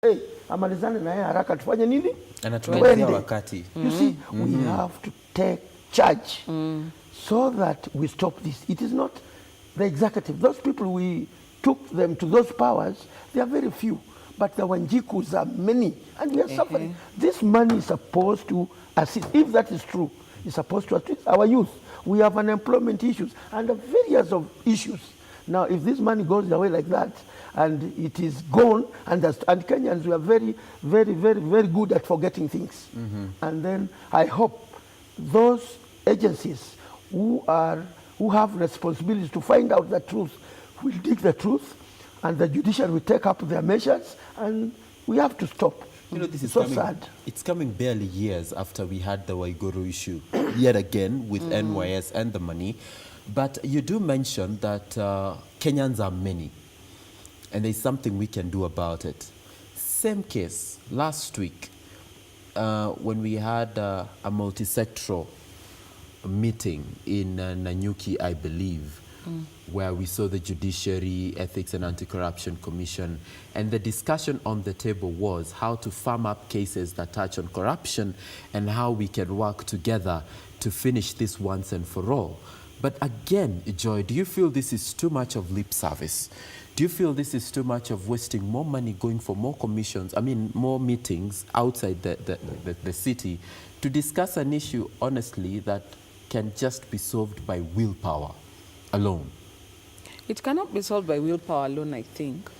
hey, amalizane na yeye haraka tufanye nini? Anatuelezea wakati. You see, we have to take charge so that we stop this. It is not the executive. Those people, we took them to those powers, they are very few. But the Wanjikus are many, and we are suffering. This money is supposed to assist, if that is true, it's supposed to assist our youth. We have unemployment issues and various of issues. Now, if this money goes away like that, and it is gone, and Kenyans, we are very, very, very, very good at forgetting things. And then I hope those agencies who have responsibilities to find out the truth will dig the truth, and the judiciary will take up their measures, and we have to stop. You know, this is so coming, sad. It's coming barely years after we had the Waiguru issue, yet again with NYS and the money. But you do mention that Kenyans are many, and there's something we can do about it. Same case last week when we had a multi-sectoral meeting in Nanyuki, I believe, where we saw the Judiciary, Ethics and Anti-Corruption Commission, and the discussion on the table was how to farm up cases that touch on corruption and how we can work together to finish this once and for all. But again, Joy, do you feel this is too much of lip service? Do you feel this is too much of wasting more money going for more commissions, I mean, more meetings outside the city to discuss an issue, honestly, that can just be solved by willpower alone? It cannot be solved by willpower alone, I think.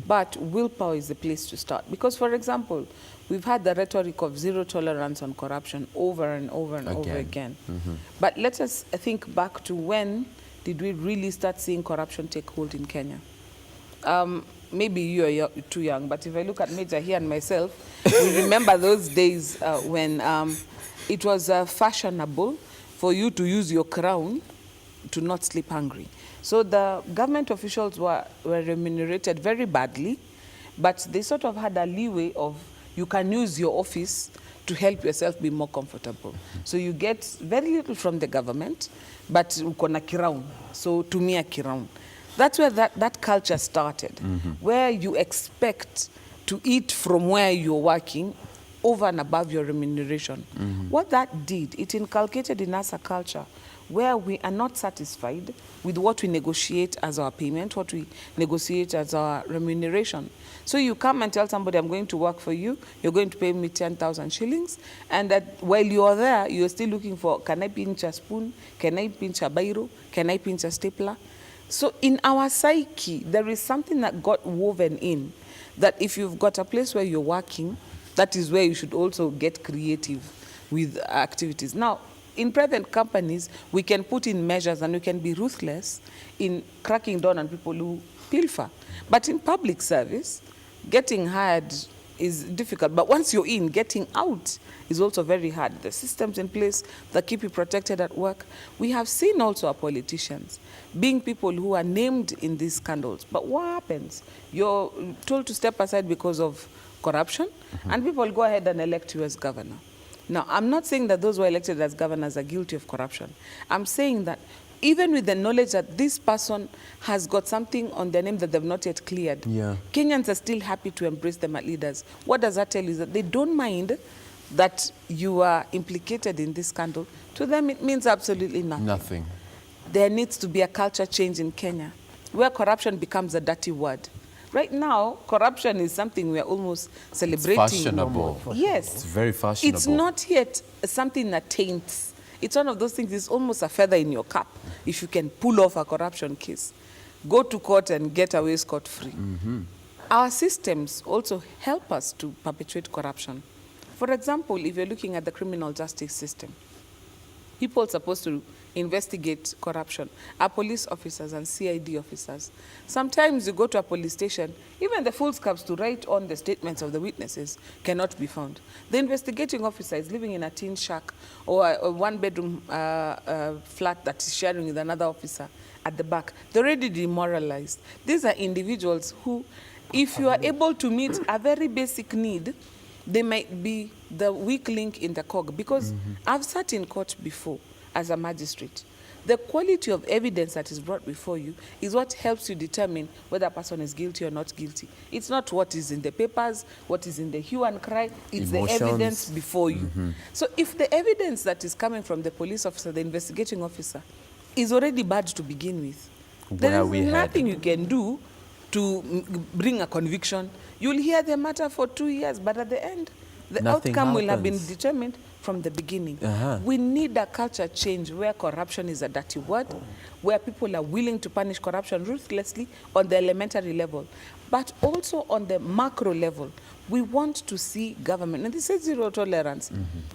But willpower is the place to start. Because, for example, we've had the rhetoric of zero tolerance on corruption over and over and over again. But let us think back to when did we really start seeing corruption take hold in Kenya? Maybe you are too young, but if I look at Major here and myself, we remember those days when it was fashionable for you to use your crown to not sleep hungry. So the government officials were remunerated very badly, but they sort of had a leeway of you can use your office to help yourself be more comfortable. So you get very little from the government, but uko na crown, so tumia crown. That's where that culture started, where you expect to eat from where you're working over and above your remuneration. What that did, it inculcated in us a culture where we are not satisfied with what we negotiate as our payment, what we negotiate as our remuneration. So you come and tell somebody, I'm going to work for you, you're going to pay me 10,000 shillings, and that while you're there, you're still looking for, can I pinch a spoon? Can I pinch a biro? Can I pinch a stapler? So in our psyche, there is something that got woven in, that if you've got a place where you're working, that is where you should also get creative with activities. Now, in private companies, we can put in measures and we can be ruthless in cracking down on people who pilfer. But in public service, getting hired is difficult. But once you're in, getting out is also very hard. The systems in place that keep you protected at work. We have seen also our politicians being people who are named in these scandals. But what happens? You're told to step aside because of corruption, and people go ahead and elect you as governor. Now, I'm not saying that those who are elected as governors are guilty of corruption. I'm saying that even with the knowledge that this person has got something on their name that they've not yet cleared, Kenyans are still happy to embrace them as leaders. What does that tell you? That they don't mind that you are implicated in this scandal. To them, it means absolutely nothing. There needs to be a culture change in Kenya where corruption becomes a dirty word. Right now, corruption is something we are almost celebrating. It's fashionable. Yes. It's very fashionable. It's not yet something that taints. It's one of those things, it's almost a feather in your cap if you can pull off a corruption case. Go to court and get away scot-free. Our systems also help us to perpetuate corruption. For example, if you're looking at the criminal justice system, people are supposed to investigate corruption, are police officers and CID officers. Sometimes you go to a police station, even the foolscaps to write on the statements of the witnesses cannot be found. The investigating officer is living in a tin shack or a one-bedroom flat that is sharing with another officer at the back. They're already demoralized. These are individuals who, if you are able to meet a very basic need, they might be the weak link in the cog. Because I've sat in court before as a magistrate. The quality of evidence that is brought before you is what helps you determine whether a person is guilty or not guilty. It's not what is in the papers, what is in the hue and cry, it's Emotions. the evidence before you. So if the evidence that is coming from the police officer, the investigating officer, is already bad to begin with, there is nothing you can do to bring a conviction. You'll hear the matter for 2 years, but at the end, the Nothing outcome will have been happens. determined from the beginning. We need a culture change where corruption is a dirty word, where people are willing to punish corruption ruthlessly on the elementary level, but also on the macro level. We want to see government, and this is zero tolerance.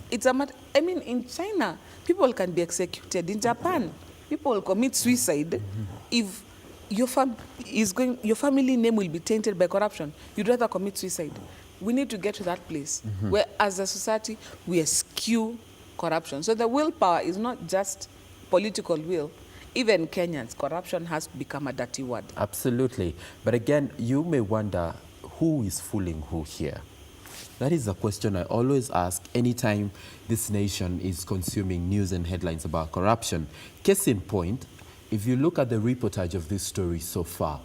It's a matter, I mean, in China, people can be executed. In Japan, people will commit suicide if your family name will be tainted by corruption. You'd rather commit suicide. We need to get to that place where, as a society, we eschew corruption. So the willpower is not just political will. Even Kenyans, corruption has become a dirty word. Absolutely. But again, you may wonder, who is fooling who here? That is a question I always ask anytime this nation is consuming news and headlines about corruption. Case in point, if you look at the reportage of this story so far,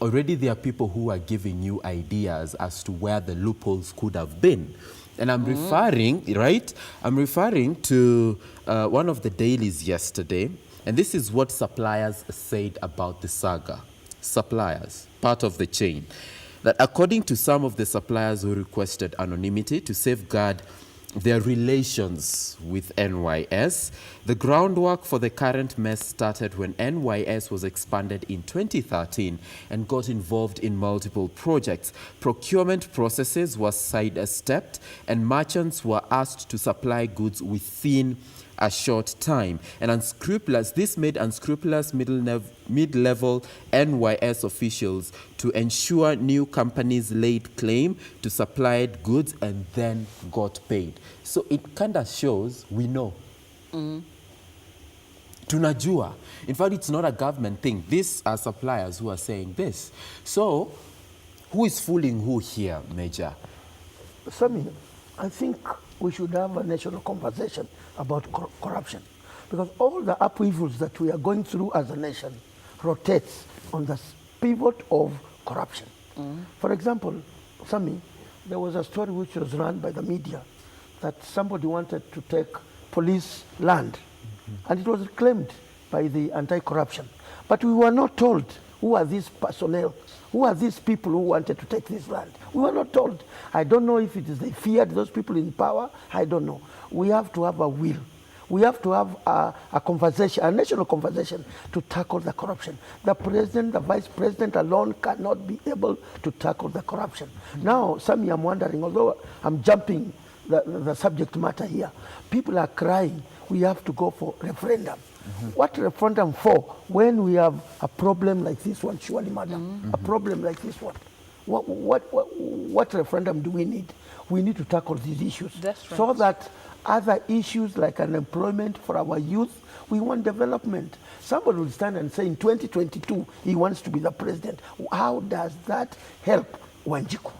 already there are people who are giving you ideas as to where the loopholes could have been. And I'm referring, right? I'm referring to one of the dailies yesterday, and this is what suppliers said about the saga. Suppliers, part of the chain. That according to some of the suppliers who requested anonymity to safeguard their relations with NYS, the groundwork for the current mess started when NYS was expanded in 2013 and got involved in multiple projects. Procurement processes were sidestepped and merchants were asked to supply goods within a short time. And this made unscrupulous mid-level NYS officials to ensure new companies laid claim to supplied goods and then got paid. So it kind of shows we know. Tunajua. In fact, it's not a government thing. These are suppliers who are saying this. So who is fooling who here, Major? Sammy, I think we should have a national conversation about corruption, because all the upheavals that we are going through as a nation rotates on the pivot of corruption. For example, Sammy, there was a story which was run by the media that somebody wanted to take police land, and it was claimed by the anti-corruption. But we were not told who are these personnel, who are these people who wanted to take this land. We were not told. I don't know if it is they feared those people in power. I don't know. We have to have a will. We have to have a conversation, a national conversation to tackle the corruption. The president, the vice president alone cannot be able to tackle the corruption. Now, Sammy, I'm wondering, although I'm jumping the subject matter here, people are crying, we have to go for referendum. What referendum for when we have a problem like this one, surely, madam? A problem like this one. What referendum do we need? We need to tackle these issues. That's right. So that other issues like unemployment for our youth, we want development. Somebody will stand and say in 2022 he wants to be the president. How does that help Wanjiku?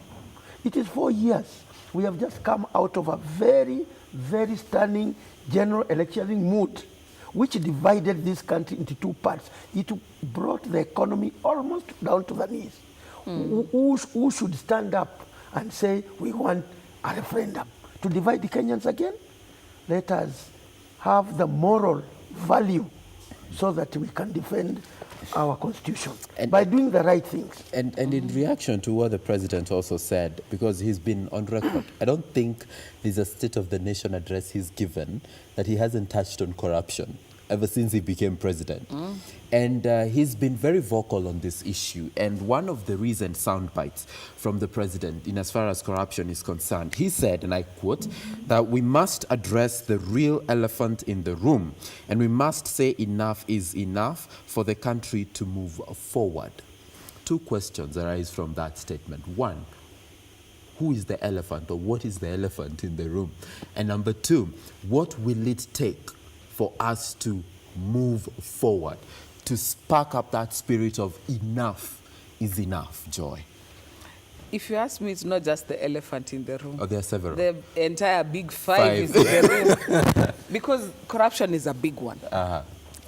It is 4 years. We have just come out of a very, very stunning general electioneering mood, which divided this country into two parts. It brought the economy almost down to the knees. Who should stand up and say we want a referendum to divide the Kenyans again? Let us have the moral value so that we can defend our constitution by doing the right things. And in reaction to what the president also said, because he's been on record, I don't think there's a State of the Nation address he's given that he hasn't touched on corruption ever since he became president. And he's been very vocal on this issue. And one of the recent sound bites from the president in as far as corruption is concerned, he said, and I quote, that we must address the real elephant in the room, and we must say enough is enough for the country to move forward. Two questions arise from that statement. One, who is the elephant, or what is the elephant in the room? And number two, what will it take for us to move forward, to spark up that spirit of enough is enough, Joy? If you ask me, it's not just the elephant in the room. Oh, there are several. The entire big five is in the room. Because corruption is a big one.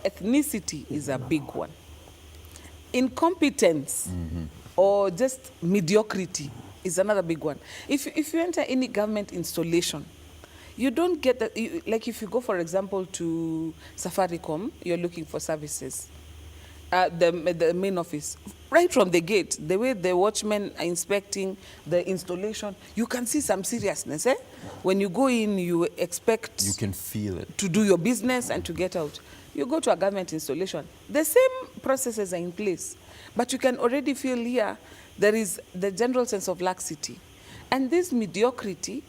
ethnicity is a big one. Incompetence or just mediocrity is another big one. If you enter any government installation, you don't get that. Like if you go, for example, to Safaricom, you're looking for services. The main office, right from the gate, the way the watchmen are inspecting the installation, you can see some seriousness. When you go in, you expect You can feel it. to do your business and to get out. You go to a government installation, the same processes are in place, but you can already feel here there is the general sense of laxity. And this mediocrity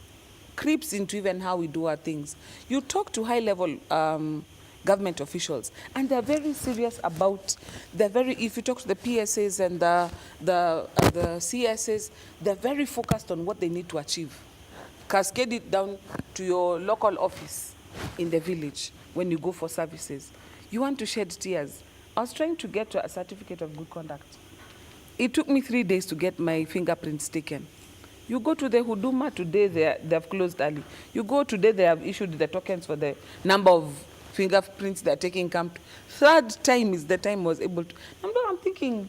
creeps into even how we do our things. You talk to high-level government officials, and they're very serious about, if you talk to the PSAs and the CSAs, they're very focused on what they need to achieve. Cascade it down to your local office in the village when you go for services. You want to shed tears. I was trying to get a certificate of good conduct. It took me 3 days to get my fingerprints taken. You go to the Huduma today, they have closed early. You go today, they have issued the tokens for the number of fingerprints they're taking. Third time is the time I was able to. I'm thinking,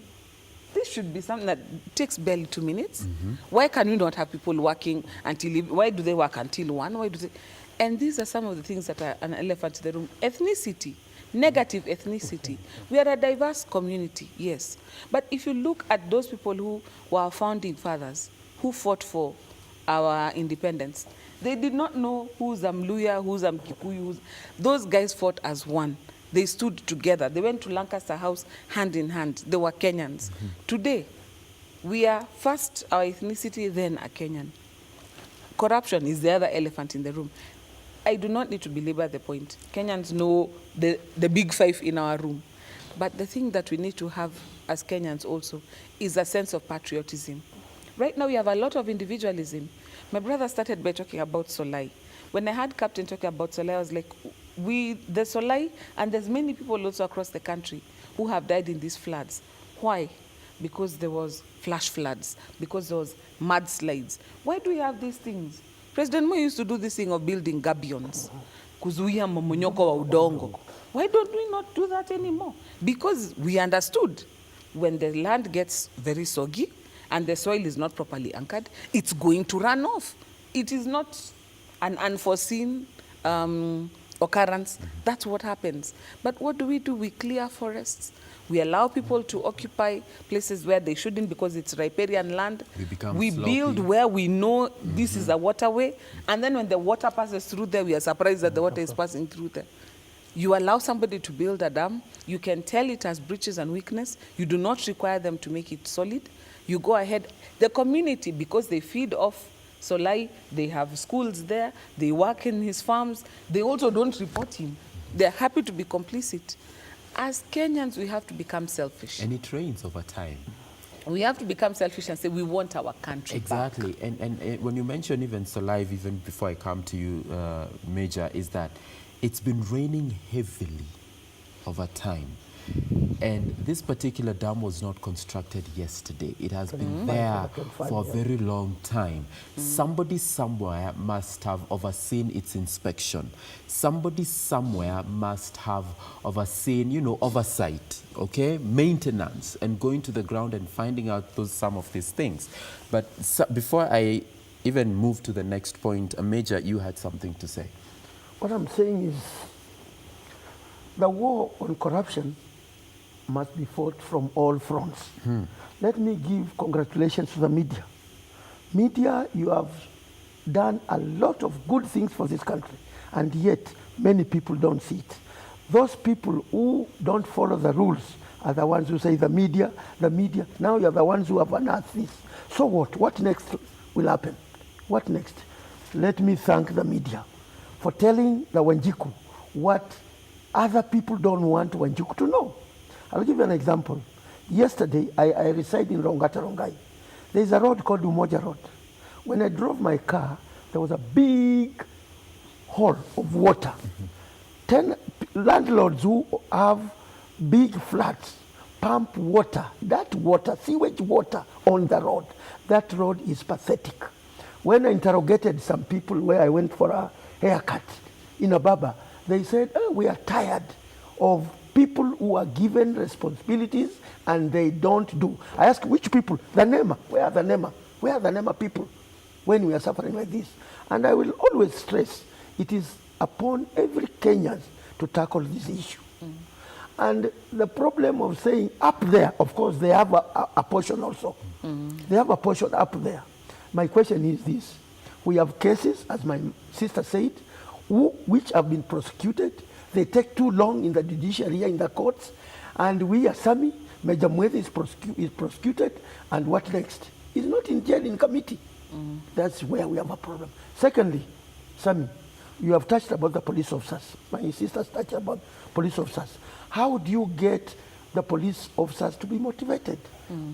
this should be something that takes barely 2 minutes. Why can we not have people working until, why do they work until 1? Why do they? And these are some of the things that are an elephant in the room. Ethnicity, negative ethnicity. We are a diverse community, yes. But if you look at those people who were our founding fathers, who fought for our independence, they did not know who's Mluya, who's Kikuyu. Those guys fought as one. They stood together. They went to Lancaster House hand in hand. They were Kenyans. Today, we are first our ethnicity, then a Kenyan. Corruption is the other elephant in the room. I do not need to belabor the point. Kenyans know the big five in our room. But the thing that we need to have as Kenyans also is a sense of patriotism. Right now, we have a lot of individualism. My brother started by talking about Solai. When I heard Captain talking about Solai, I was like, the Solai, and there's many people also across the country who have died in these floods. Why? Because there was flash floods, because there was mudslides. Why do we have these things? President Moi used to do this thing of building gabions, kuzuia mmomonyoko wa udongo. Why don't we not do that anymore? Because we understood when the land gets very soggy and the soil is not properly anchored, it's going to run off. It is not an unforeseen occurrence. That's what happens. But what do? We clear forests. We allow people to occupy places where they shouldn't because it's riparian land. We build where we know this is a waterway. And then when the water passes through there, we are surprised that the water is passing through there. You allow somebody to build a dam. You can tell it has breaches and weakness. You do not require them to make it solid. You go ahead. The community, because they feed off Solai, they have schools there, they work in his farms, they also don't report him. They're happy to be complicit. As Kenyans, we have to become selfish. And it rains over time. We have to become selfish and say we want our country exactly. back. And when you mention even Solai, even before I come to you, Major, is that it's been raining heavily over time. And this particular dam was not constructed yesterday. It has been there for a very long time. Somebody somewhere must have overseen its inspection. Somebody somewhere must have overseen, oversight, okay? Maintenance, and going to the ground and finding out some of these things. But before I even move to the next point, Major, you had something to say. What I'm saying is the war on corruption must be fought from all fronts. Let me give congratulations to the media. Media, you have done a lot of good things for this country, and yet many people don't see it. Those people who don't follow the rules are the ones who say the media. Now you are the ones who have unearthed this. So what? What next will happen? What next? Let me thank the media for telling the Wanjiku what other people don't want Wanjiku to know. I'll give you an example. Yesterday, I reside in Rongata Rongai. There's a road called Umoja Road. When I drove my car, there was a big hole of water. 10 landlords who have big flats pump water, that water, sewage water on the road. That road is pathetic. When I interrogated some people where I went for a haircut in Ababa, they said, we are tired of people who are given responsibilities and they don't do. I ask which people? The NEMA. Where are the NEMA? Where are the NEMA people when we are suffering like this? And I will always stress it is upon every Kenyan to tackle this issue. And the problem of saying up there, of course, they have a portion also. They have a portion up there. My question is this. We have cases, as my sister said, which have been prosecuted. They take too long in the judiciary, in the courts. And we, as Sami, Major Mwethi is prosecuted. And what next? He's not in jail in committee. That's where we have a problem. Secondly, Sami, you have touched about the police officers. My sisters touched about police officers. How do you get the police officers to be motivated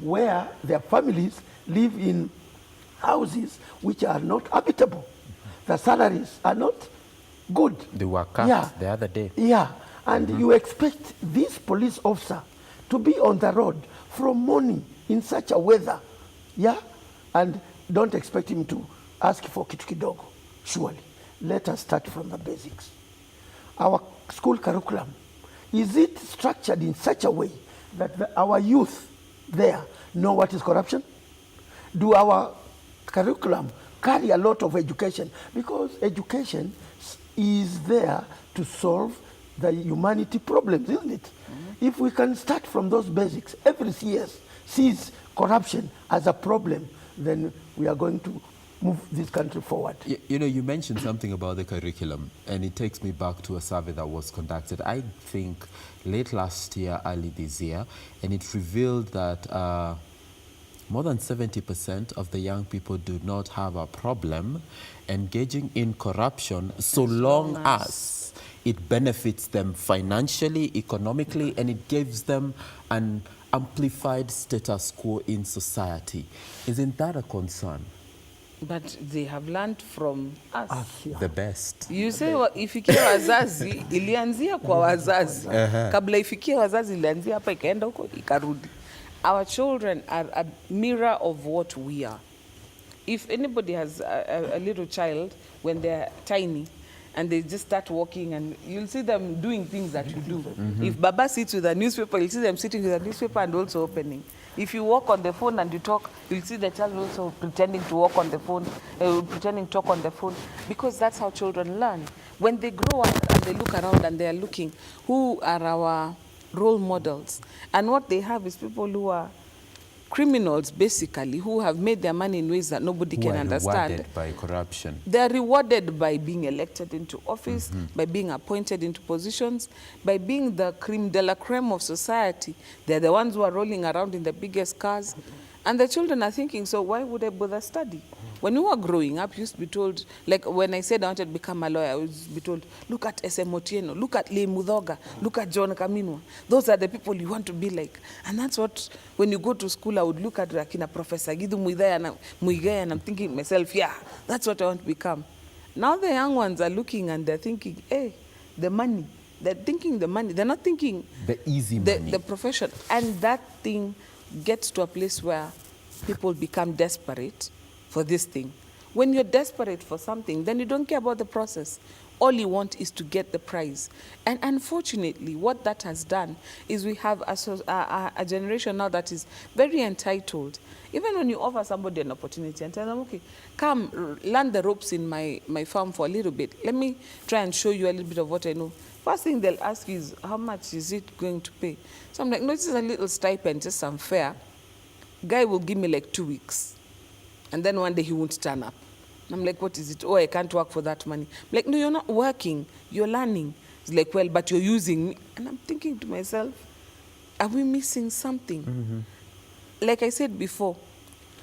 where their families live in houses which are not habitable? The salaries are not good. They were cut the other day. Yeah, and you expect this police officer to be on the road from morning in such a weather, yeah? And don't expect him to ask for kitu kidogo, surely. Let us start from the basics. Our school curriculum, is it structured in such a way that our youth there know what is corruption? Do our curriculum carry a lot of education? Because education is there to solve the humanity problems, isn't it? If we can start from those basics, every CS sees corruption as a problem, then we are going to move this country forward. You know, you mentioned something about the curriculum, and it takes me back to a survey that was conducted, I think, late last year, early this year, and it revealed that more than 70% of the young people do not have a problem engaging in corruption so long as it benefits them financially, economically, and it gives them an amplified status quo in society. Isn't that a concern? But they have learned from us. The best. You say ifikie wazazi ilianzia kwa wazazi. Kabla ifikie wazazi ilianzia hapa ikaenda huko ikarudi. Our children are a mirror of what we are. If anybody has a little child when they're tiny and they just start walking, and you'll see them doing things that you do. If Baba sits with a newspaper, you'll see them sitting with a newspaper and also opening. If you walk on the phone and you talk, you'll see the child also pretending to walk on the phone, pretending to talk on the phone, because that's how children learn. When they grow up and they look around and they are looking, who are our role models? And what they have is people who are criminals, basically, who have made their money in ways that nobody can understand. Rewarded by corruption. They are rewarded by being elected into office, by being appointed into positions, by being the creme de la creme of society. They're the ones who are rolling around in the biggest cars. And the children are thinking, so why would I bother study? When we were growing up, you used to be told, like when I said I wanted to become a lawyer, I was be told, look at S.M. Otieno, look at Lee Mudhoga, look at John Kaminwa. Those are the people you want to be like. And that's what, when you go to school, I would look at Rakina Professor Githu Muigai, and I'm thinking to myself, yeah, that's what I want to become. Now the young ones are looking and they're thinking, hey, the money. They're thinking the money. They're not thinking the easy money. The profession. And that thing gets to a place where people become desperate for this thing. When you're desperate for something, then you don't care about the process. All you want is to get the prize. And unfortunately, what that has done is we have a generation now that is very entitled. Even when you offer somebody an opportunity and tell them, okay, come learn the ropes in my farm for a little bit. Let me try and show you a little bit of what I know. First thing they'll ask you is, how much is it going to pay? So I'm like, no, this is a little stipend, just some fare. Guy will give me like 2 weeks. And then one day he won't turn up. I'm like, what is it? Oh, I can't work for that money. I'm like, no, you're not working. You're learning. It's like, well, but you're using me. And I'm thinking to myself, are we missing something? Like I said before,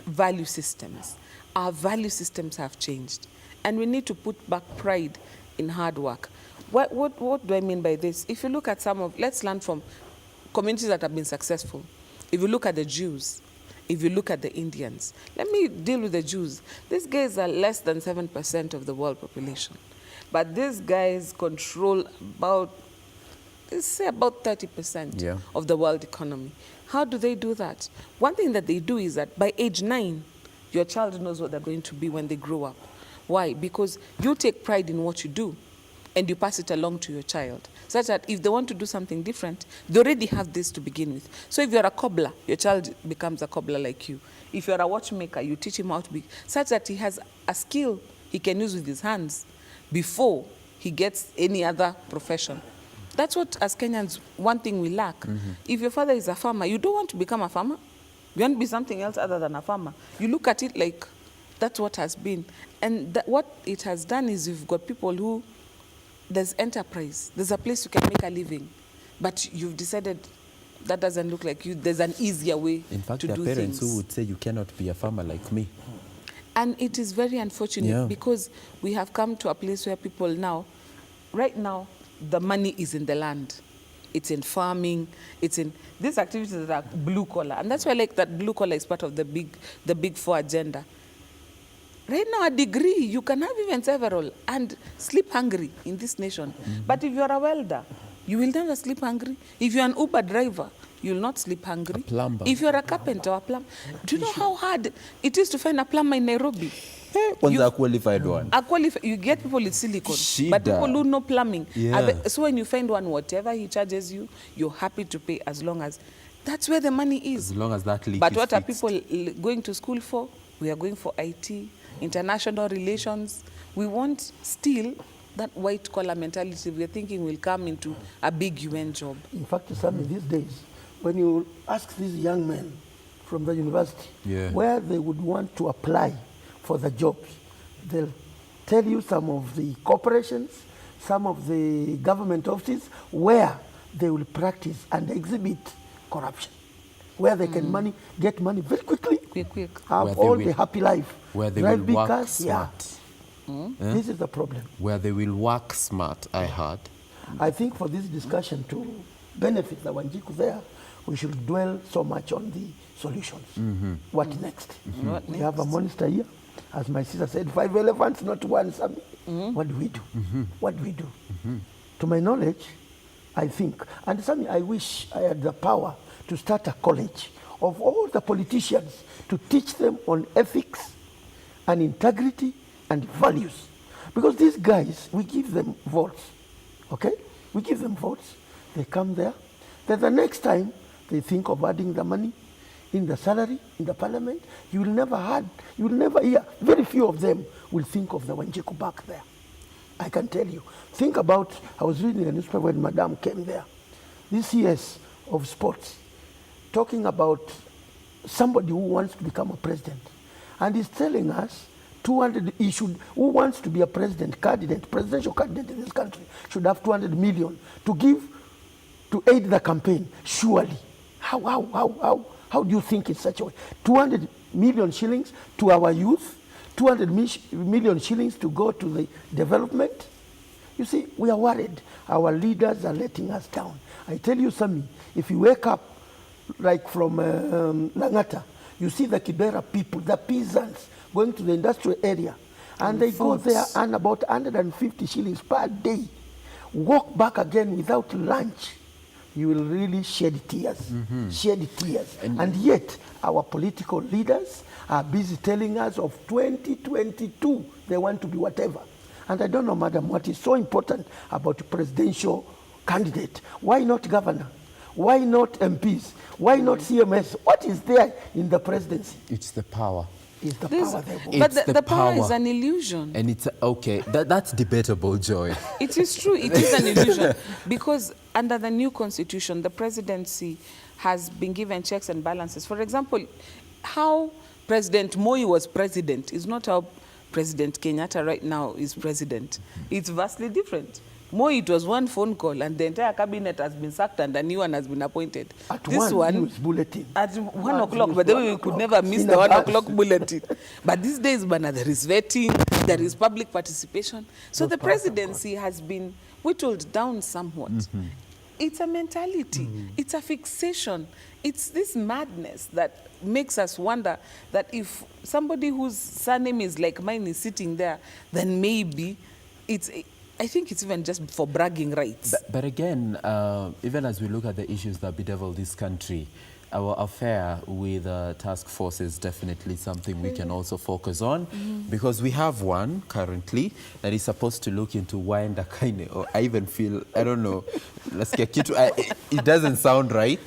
value systems. Our value systems have changed. And we need to put back pride in hard work. What do I mean by this? If you look at let's learn from communities that have been successful. If you look at the Jews, if you look at the Indians, let me deal with the Jews. These guys are less than 7% of the world population. But these guys control about 30% of the world economy. How do they do that? One thing that they do is that by age 9, your child knows what they're going to be when they grow up. Why? Because you take pride in what you do. and you pass it along to your child, such that if they want to do something different, they already have this to begin with. So if you're a cobbler, your child becomes a cobbler like you. If you're a watchmaker, you teach him how to be, such that he has a skill he can use with his hands before he gets any other profession. That's what, as Kenyans, one thing we lack. If your father is a farmer, you don't want to become a farmer. You want to be something else other than a farmer. You look at it like that's what has been. And what it has done is you've got people who, there's enterprise. There's a place you can make a living. But you've decided that doesn't look like you. There's an easier way In fact, to there do are parents things. who would say you cannot be a farmer like me. And it is very unfortunate because we have come to a place where people now, right now, the money is in the land. It's in farming, it's in these activities that are blue collar. And that's why I like that blue collar is part of the big four agenda. Right now, a degree, you can have even several and sleep hungry in this nation. But if you're a welder, you will never sleep hungry. If you're an Uber driver, you will not sleep hungry. A plumber. If you're a carpenter or a plumber, do you know how hard it is to find a plumber in Nairobi? Kwanza a qualified one. You get people with silicon, Shida. but people who know plumbing. Yeah. So when you find one, whatever he charges you, you're happy to pay as long as that's where the money is. As long as that leak But is what fixed. are people going to school for? We are going for IT, international relations. We want still that white collar mentality we're thinking will come into a big UN job. In fact, Sammy, these days, when you ask these young men from the university where they would want to apply for the jobs, they'll tell you some of the corporations, some of the government offices where they will practice and exhibit corruption, where they can get money very quickly, Quick. have all the happy life, where they drive will big work cars. smart. This is the problem. Where they will work smart, I heard. I think for this discussion to benefit the Wanjiku there, we should dwell so much on the solutions. What next? What We have a monster here. As my sister said, 5 elephants, not one. What do we do? What do we do? To my knowledge, I think, and Sammy, I wish I had the power to start a college of all the politicians to teach them on ethics and integrity and values. Because these guys, we give them votes, okay? We give them votes. They come there. Then the next time, they think of adding the money in the salary, in the parliament. You will never hear, very few of them will think of the Wanjiku back there. I can tell you. Think about, I was reading a newspaper when Madame came there. This CS of sports, talking about somebody who wants to become a president. And he's telling us, who wants to be a presidential candidate in this country, should have 200 million to give, to aid the campaign. Surely. How do you think in such a way? 200 million shillings to our youth, 200 million shillings to go to the development. You see, we are worried. Our leaders are letting us down. I tell you, Sammy, if you wake up like from Langata, you see the Kibera people, the peasants, going to the industrial area, and they go there and about 150 shillings per day, walk back again without lunch. You will really shed tears, shed tears. And yet, our political leaders are busy telling us of 2022, they want to be whatever. And I don't know, Madam, what is so important about presidential candidate. Why not governor? Why not MPs? Why not CMS? What is there in the presidency? It's the power. Is the power they want. But It's the the power is power. an illusion. And it's, okay, that's debatable, Joy. It is true, it is an illusion. Because under the new constitution, the presidency has been given checks and balances. For example, how President Moi was president is not how President Kenyatta right now is president. It's vastly different. Moi, it was one phone call and the entire cabinet has been sacked and a new one has been appointed. At This one news bulletin. At 1 At o'clock, news, but then 1 we could o'clock. never miss In the 1 advance. o'clock bulletin. But these days, Bana, there is vetting, there is public participation. So the presidency has been whittled down somewhat. It's a mentality, it's a fixation, it's this madness that makes us wonder that if somebody whose surname is like mine is sitting there, then maybe I think it's even just for bragging rights. But again, even as we look at the issues that bedevil this country, our affair with task force is definitely something we can also focus on, because we have one currently that is supposed to look into why Ndakaine, or I even feel, I don't know, let's get it doesn't sound right,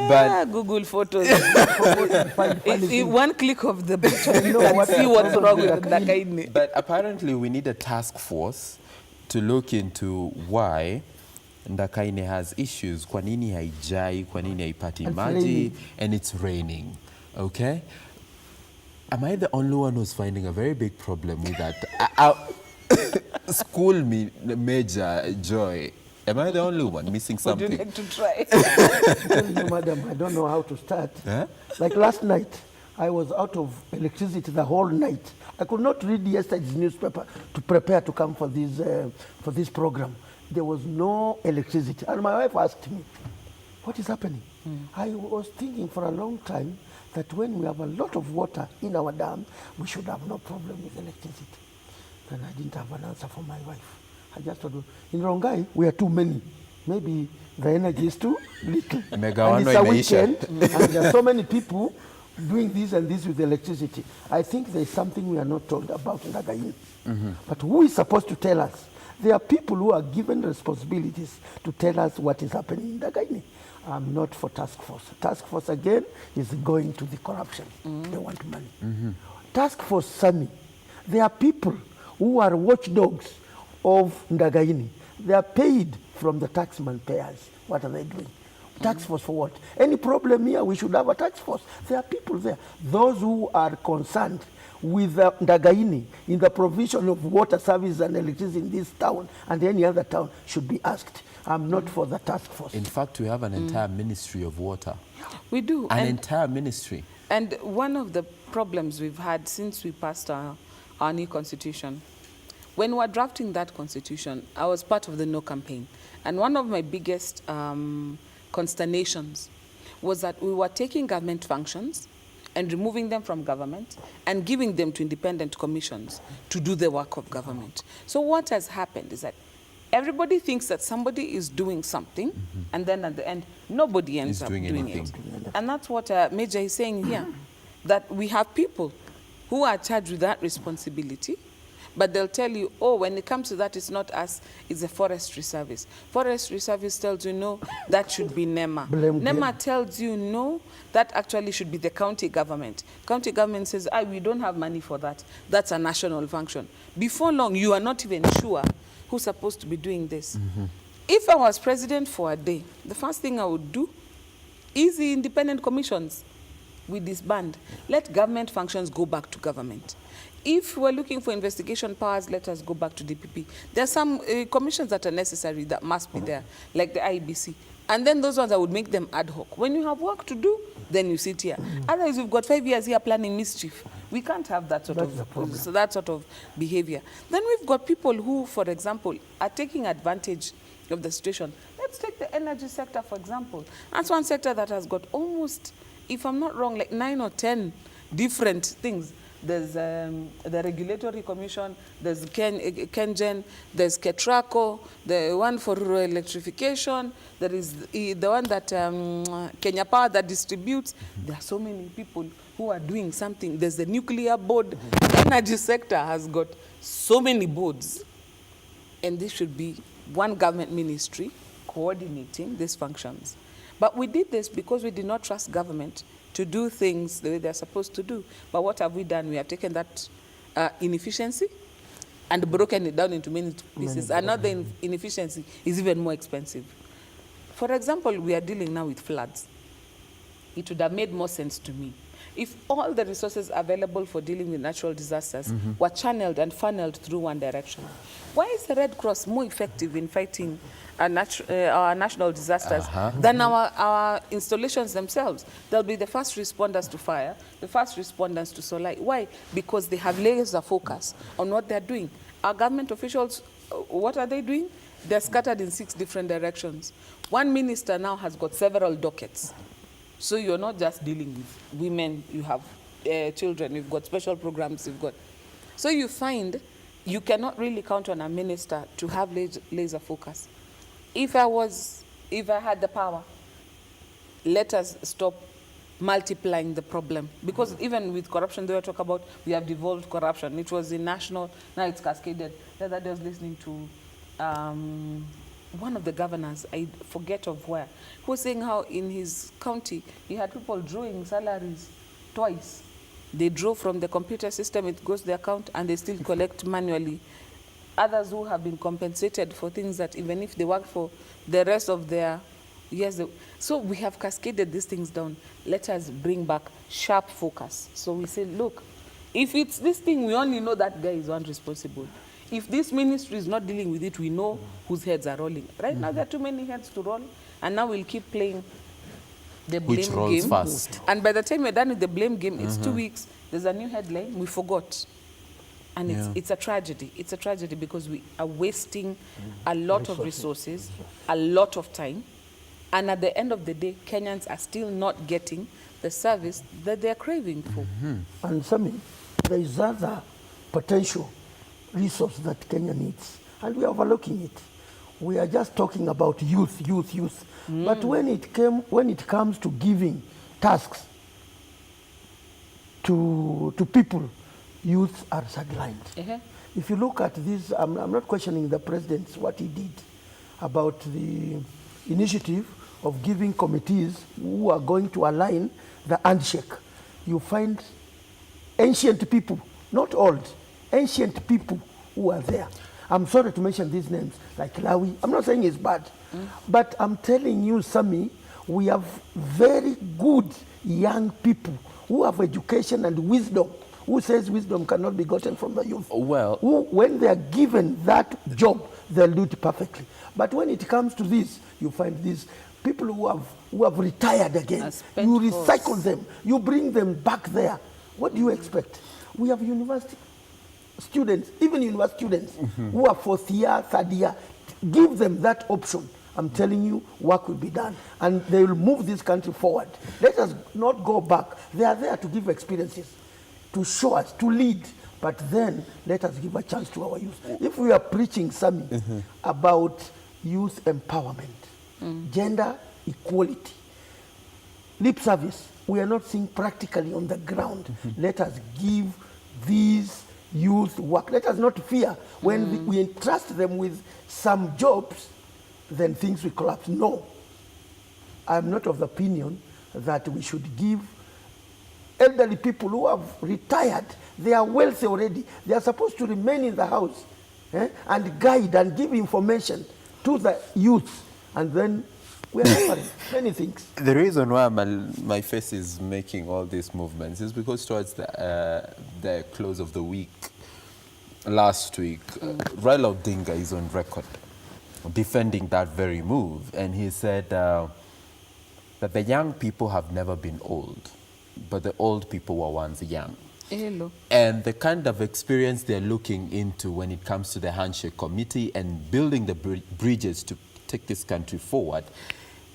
but Google Photos. Funny One click of the button, you know can what see the what's problem wrong with with Ndakaine. but apparently we need a task force to look into why Ndakaine has issues. Kwa nini haijai, kwa nini haipati And maji, raining. and it's raining. Okay? Am I the only one who's finding a very big problem with that? School me, Major Joy. Am I the only one missing Would you something? like to try? tell you, madam, I don't know how to start. Huh? Like last night, I was out of electricity the whole night. I could not read yesterday's newspaper to prepare to come for this program. There was no electricity. And my wife asked me, what is happening? I was thinking for a long time that when we have a lot of water in our dam, we should have no problem with electricity. Then I didn't have an answer for my wife. I just thought, in Rongai, we are too many. Maybe the energy is too little. And it's a weekend, and there are so many people doing this and this with electricity. I think there's something we are not told about Ndakaine. But who is supposed to tell us? There are people who are given responsibilities to tell us what is happening in Ndakaine. I'm not for task force. Task force, again, is going to the corruption. They want money. Task force, Sami, there are people who are watchdogs of Ndakaine. They are paid from the taxman payers. What are they doing? Tax force for what? Any problem here, we should have a tax force. There are people there. Those who are concerned with Ndakaine in the provision of water service and electricity in this town and any other town should be asked. I'm not for the task force. In fact, we have an entire ministry of water. We do. An entire ministry. And one of the problems we've had since we passed our new constitution, when we were drafting that constitution, I was part of the No campaign. And one of my biggest consternations was that we were taking government functions and removing them from government and giving them to independent commissions to do the work of government. So what has happened is that everybody thinks that somebody is doing something, and then at the end, nobody ends up doing it. And that's what Major is saying here, that we have people who are charged with that responsibility, but they'll tell you, oh, when it comes to that, it's not us, it's the Forestry Service. Forestry Service tells you, no, that should be NEMA. NEMA tells you, no, that actually should be the county government. County government says, we don't have money for that. That's a national function. Before long, you are not even sure who's supposed to be doing this. If I was president for a day, the first thing I would do is the independent commissions we disband. Let government functions go back to government. If we're looking for investigation powers, let us go back to DPP. There are some commissions that are necessary that must be there, like the IBC. And then those ones, I would make them ad hoc. When you have work to do, then you sit here. Otherwise, we've got 5 years here planning mischief. We can't have that sort of behavior. Then we've got people who, for example, are taking advantage of the situation. Let's take the energy sector, for example. That's one sector that has got almost, if I'm not wrong, like 9 or 10 different things. There's the Regulatory Commission, there's KenGen, there's KETRACO, the one for rural electrification, there is the one that Kenya Power that distributes. There are so many people who are doing something. There's the nuclear board. The energy sector has got so many boards. And this should be one government ministry coordinating these functions. But we did this because we did not trust government to do things the way they're supposed to do. But what have we done? We have taken that inefficiency and broken it down into many pieces. And now the inefficiency is even more expensive. For example, we are dealing now with floods. It would have made more sense to me if all the resources available for dealing with natural disasters were channeled and funneled through one direction. Why is the Red Cross more effective in fighting our national disasters than our installations themselves? They'll be the first responders to fire, the first responders to solar. Why? Because they have laser focus on what they're doing. Our government officials, what are they doing? They're scattered in 6 different directions. One minister now has got several dockets. So you're not just dealing with women, you have children, you've got special programs, you've got. So you find you cannot really count on a minister to have laser focus. If I had the power, let us stop multiplying the problem. Because even with corruption, they were talking about, we have devolved corruption. It was in national, now it's cascaded. The other day I was listening to one of the governors, I forget of where, who was saying how in his county, he had people drawing salaries twice. They draw from the computer system, it goes to the account, and they still collect manually. Others who have been compensated for things that even if they work for the rest of their years. So we have cascaded these things down. Let us bring back sharp focus. So we say, look, if it's this thing, we only know that guy is one responsible. If this ministry is not dealing with it, we know whose heads are rolling. Right now, there are too many heads to roll, and now we'll keep playing the blame Which rolls game. fast. And by the time we're done with the blame game, it's 2 weeks. There's a new headline. We forgot. And it's a tragedy. It's a tragedy because we are wasting a lot of resources, a lot of time. And at the end of the day, Kenyans are still not getting the service that they're craving for. And Sammy, there is other potential resource that Kenya needs, and we are overlooking it. We are just talking about youth. But when it comes to giving tasks to people, youth are sidelined. If you look at this, I'm not questioning the president, what he did about the initiative of giving committees who are going to align the handshake. You find ancient people, not old, ancient people who are there. I'm sorry to mention these names, like Lawi. I'm not saying it's bad, but I'm telling you, Sammy, we have very good young people who have education and wisdom. Who says wisdom cannot be gotten from the youth? Well, who, when they are given that job, they'll do it perfectly. But when it comes to this, you find these people who have retired again. You recycle them. You bring them back there. What do you expect? We have university students, even university students, who are fourth year, third year. Give them that option. I'm telling you, work will be done. And they will move this country forward. Let us not go back. They are there to give experiences, to show us, to lead. But then let us give a chance to our youth. If we are preaching, Sammy, about youth empowerment, gender equality, lip service, we are not seeing practically on the ground. Let us give these youth work. Let us not fear when we entrust them with some jobs, then things will collapse. No, I'm not of the opinion that we should give elderly people who have retired, they are wealthy already. They are supposed to remain in the house and guide and give information to the youth. And then we are suffering many things. The reason why my face is making all these movements is because towards the close of the week, last week, Raila Odinga is on record defending that very move. And he said that the young people have never been old, but the old people were once young. Hello. And the kind of experience they're looking into when it comes to the Handshake Committee and building the bridges to take this country forward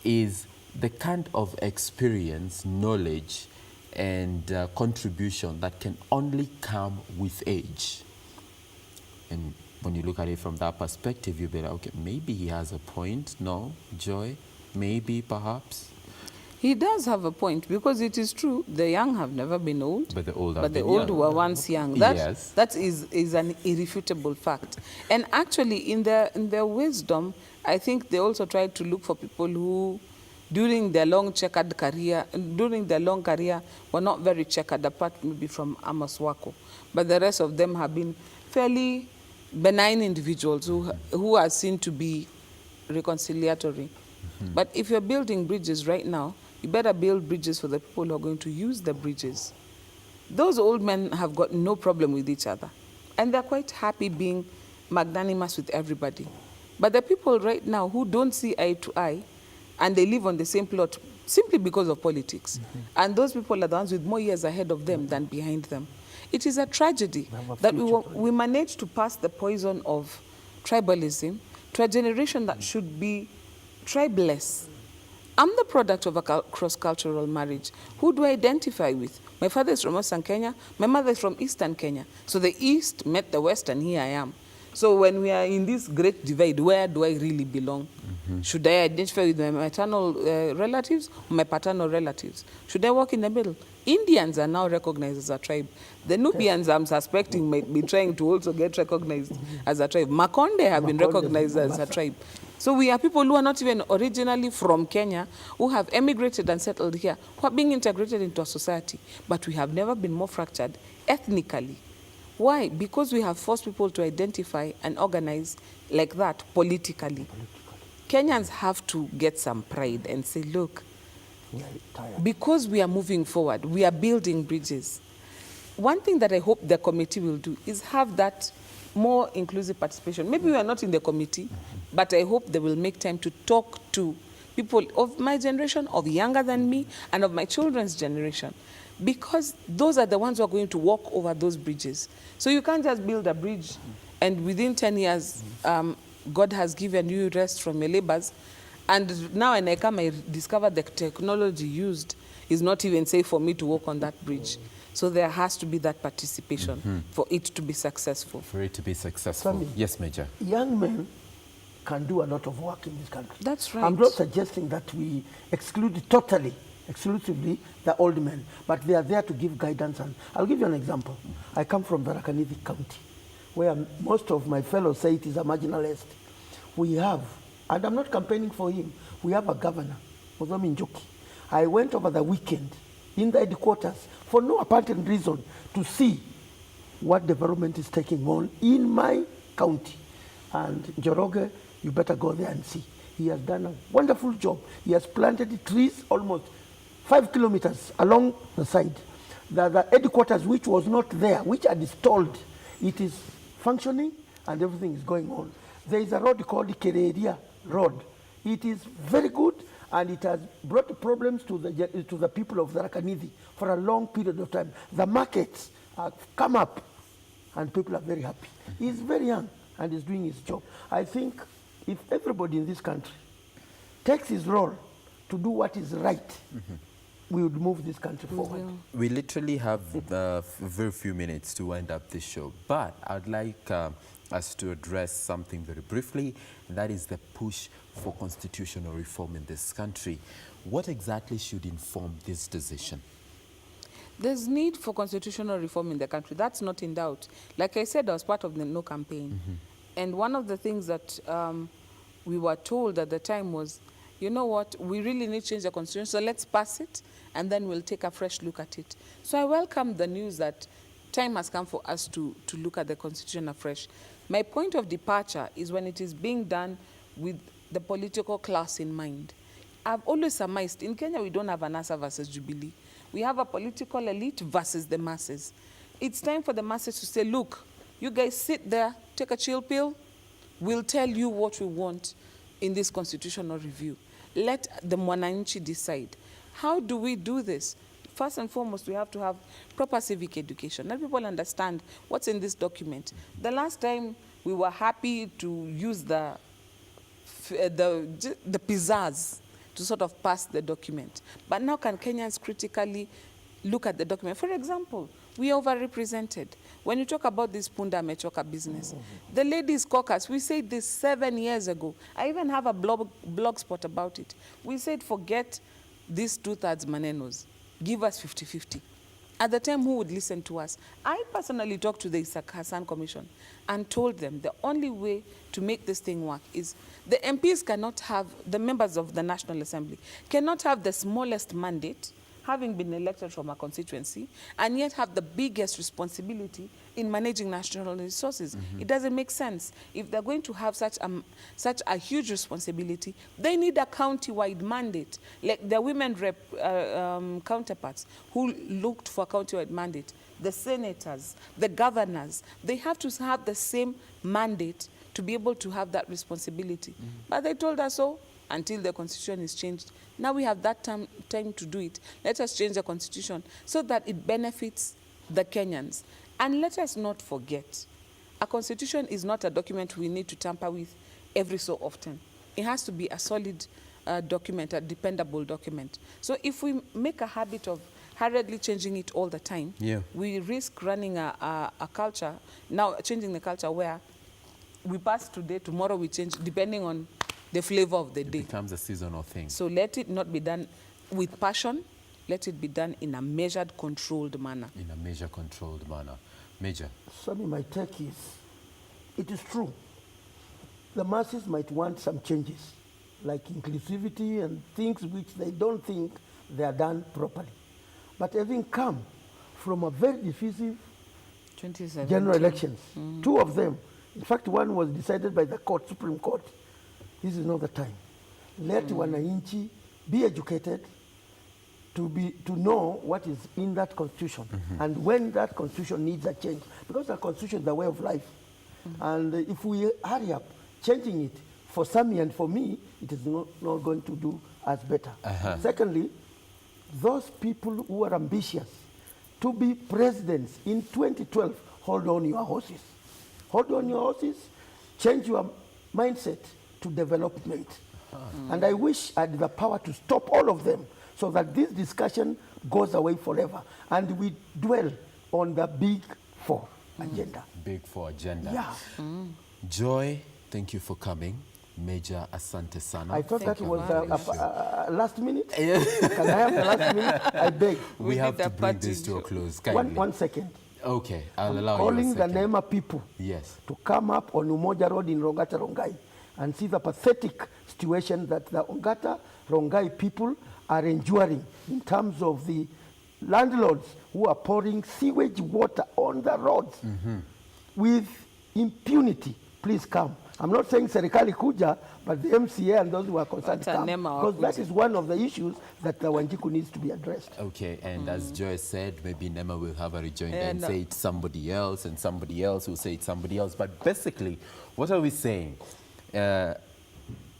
is the kind of experience, knowledge, and contribution that can only come with age. And when you look at it from that perspective, you'll be like, okay, maybe he has a point. No, Joy, maybe, perhaps. He does have a point, because it is true, the young have never been old, But the old were once young. That, Yes. that is an irrefutable fact. And actually, in their wisdom, I think they also tried to look for people who, during their long career, were not very checkered, apart maybe from Amos Wako. But the rest of them have been fairly benign individuals who are seen to be reconciliatory. But if you're building bridges right now, you better build bridges for the people who are going to use the bridges. Those old men have got no problem with each other, and they're quite happy being magnanimous with everybody. But the people right now who don't see eye to eye, and they live on the same plot simply because of politics, and those people are the ones with more years ahead of them than behind them. It is a tragedy that we managed to pass the poison of tribalism to a generation that should be tribeless. I'm the product of a cross-cultural marriage. Who do I identify with? My father is from Western Kenya. My mother is from Eastern Kenya. So the East met the West, and here I am. So when we are in this great divide, where do I really belong? Should I identify with my maternal relatives or my paternal relatives? Should I walk in the middle? Indians are now recognized as a tribe. The Nubians, I'm suspecting, might be trying to also get recognized as a tribe. Makonde have been Makonde, recognized as a Mombasa. tribe. So we are people who are not even originally from Kenya, who have emigrated and settled here, who are being integrated into a society. But we have never been more fractured ethnically. Why? Because we have forced people to identify and organize like that politically. Kenyans have to get some pride and say, look, We are tired. because we are moving forward, we are building bridges. One thing that I hope the committee will do is have that more inclusive participation. Maybe we are not in the committee, but I hope they will make time to talk to people of my generation, of younger than me, and of my children's generation. Because those are the ones who are going to walk over those bridges. So you can't just build a bridge and within 10 years, God has given you rest from your labors. And now when I come, I discover the technology used is not even safe for me to walk on that bridge. So there has to be that participation for it to be successful. For it to be successful. Sami. Yes, Major. Young men can do a lot of work in this country. That's right. I'm not suggesting that we exclude totally, exclusively the old men, but they are there to give guidance. And I'll give you an example. I come from Tharaka Nithi County, where most of my fellows say it is a marginalized. We have, and I'm not campaigning for him, we have a governor, Muzomi Njoki. I went over the weekend in the headquarters for no apparent reason to see what development is taking on in my county. And Njoroge, you better go there and see. He has done a wonderful job. He has planted trees almost 5 kilometers along the side. The headquarters, which was not there, which had stalled, it is functioning and everything is going on. There is a road called Kereria Road. It is very good and it has brought problems to the people of Tharaka Nithi for a long period of time. The markets have come up and people are very happy. He's very young and he's doing his job. I think if everybody in this country takes his role to do what is right, we would move this country forward. We literally have very few minutes to wind up this show, but I'd like us to address something very briefly, and that is the push for constitutional reform in this country. What exactly should inform this decision? There's need for constitutional reform in the country. That's not in doubt. Like I said, I was part of the No campaign. And one of the things that we were told at the time was, you know what, we really need to change the constitution, so let's pass it, and then we'll take a fresh look at it. So I welcome the news that time has come for us to look at the constitution afresh. My point of departure is when it is being done with the political class in mind. I've always surmised, in Kenya we don't have a NASA versus Jubilee. We have a political elite versus the masses. It's time for the masses to say, look, you guys sit there, take a chill pill, we'll tell you what we want in this constitutional review. Let the Mwananchi decide. How do we do this? First and foremost, we have to have proper civic education. Let people understand what's in this document. The last time we were happy to use the pizzazz to sort of pass the document. But now can Kenyans critically look at the document? For example, we are overrepresented. When you talk about this Punda Mechoka business, the ladies' caucus, we said this 7 years ago. I even have a blog spot about it. We said, forget these 2/3 manenos. Give us 50-50. At the time, who would listen to us? I personally talked to the Isaac Hassan Commission and told them the only way to make this thing work is the MPs cannot have, the members of the National Assembly, cannot have the smallest mandate, having been elected from a constituency, and yet have the biggest responsibility in managing national resources. It doesn't make sense. If they're going to have such a huge responsibility, they need a county-wide mandate, like the women rep counterparts who looked for a county-wide mandate, the senators, the governors, they have to have the same mandate to be able to have that responsibility. But they told us so until the constitution is changed. Now we have that time to do it. Let us change the constitution so that it benefits the Kenyans. And let us not forget, a constitution is not a document we need to tamper with every so often. It has to be a solid document, a dependable document. So if we make a habit of hurriedly changing it all the time, we risk running a culture, now changing the culture where we pass today, tomorrow we change, depending on the flavor of the It day. becomes a seasonal thing. So let it not be done with passion. Let it be done in a measured, controlled manner. In a measure controlled manner. Major. Sammy, my take is, it is true. The masses might want some changes, like inclusivity and things which they don't think they are done properly. But having come from a very decisive 2017. general elections, two of them, in fact, one was decided by the court, Supreme Court. This is not the time. Let wananchi be educated to know what is in that constitution and when that constitution needs a change. Because the constitution is the way of life. And if we hurry up changing it for Sammy and for me, it is not going to do us better. Secondly, those people who are ambitious to be presidents in 2012, hold on your horses. Hold on your horses, change your mindset to development. And I wish I had the power to stop all of them so that this discussion goes away forever and we dwell on the Big Four agenda. Big Four agenda. Yeah. Joy, thank you for coming. Major Asante Sana. I thought that you was very much. a last minute. Can I have the last minute? I beg. We have did to a bring party this to a show. close. Kindly. One second. Okay, I'll allow you a Calling the second. Nema people Yes. to come up on Umoja Road in Rongata Rongai and see the pathetic situation that the Ongata Rongai people are enduring in terms of the landlords who are pouring sewage water on the roads with impunity. Please come. I'm not saying Serikali Kuja, but the MCA and those who are concerned Wacha come. Nema Because that wakuje. is one of the issues that the Wanjiku needs to be addressed. Okay, and as Joy said, maybe Nema will have a rejoinder Yeah, and no. say it's somebody else, and somebody else will say it's somebody else. But basically, what are we saying? In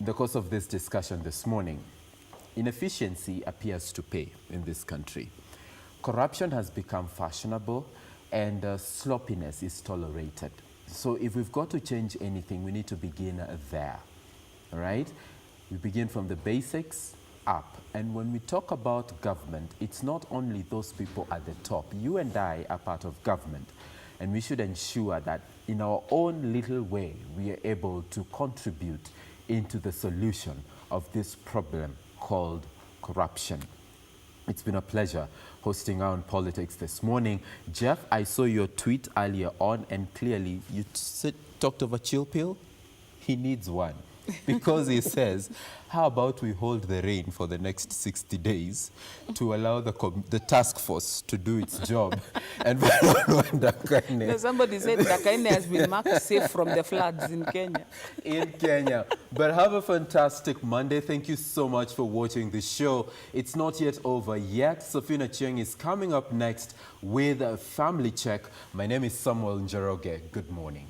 the course of this discussion this morning, inefficiency appears to pay in this country. Corruption has become fashionable, and sloppiness is tolerated. So if we've got to change anything, we need to begin there, all right? We begin from the basics up. And when we talk about government, it's not only those people at the top. You and I are part of government, and we should ensure that in our own little way, we are able to contribute into the solution of this problem called corruption. It's been a pleasure hosting On Politics this morning. Jeff, I saw your tweet earlier on, and clearly you talked of a chill pill. He needs one. Because he says, how about we hold the reign for the next 60 days to allow the task force to do its job? And No, somebody said Dakaine has been marked safe from the floods in Kenya. in Kenya. But have a fantastic Monday. Thank you so much for watching the show. It's not yet over yet. Safina Chiang is coming up next with a family check. My name is Samuel Njoroge. Good morning.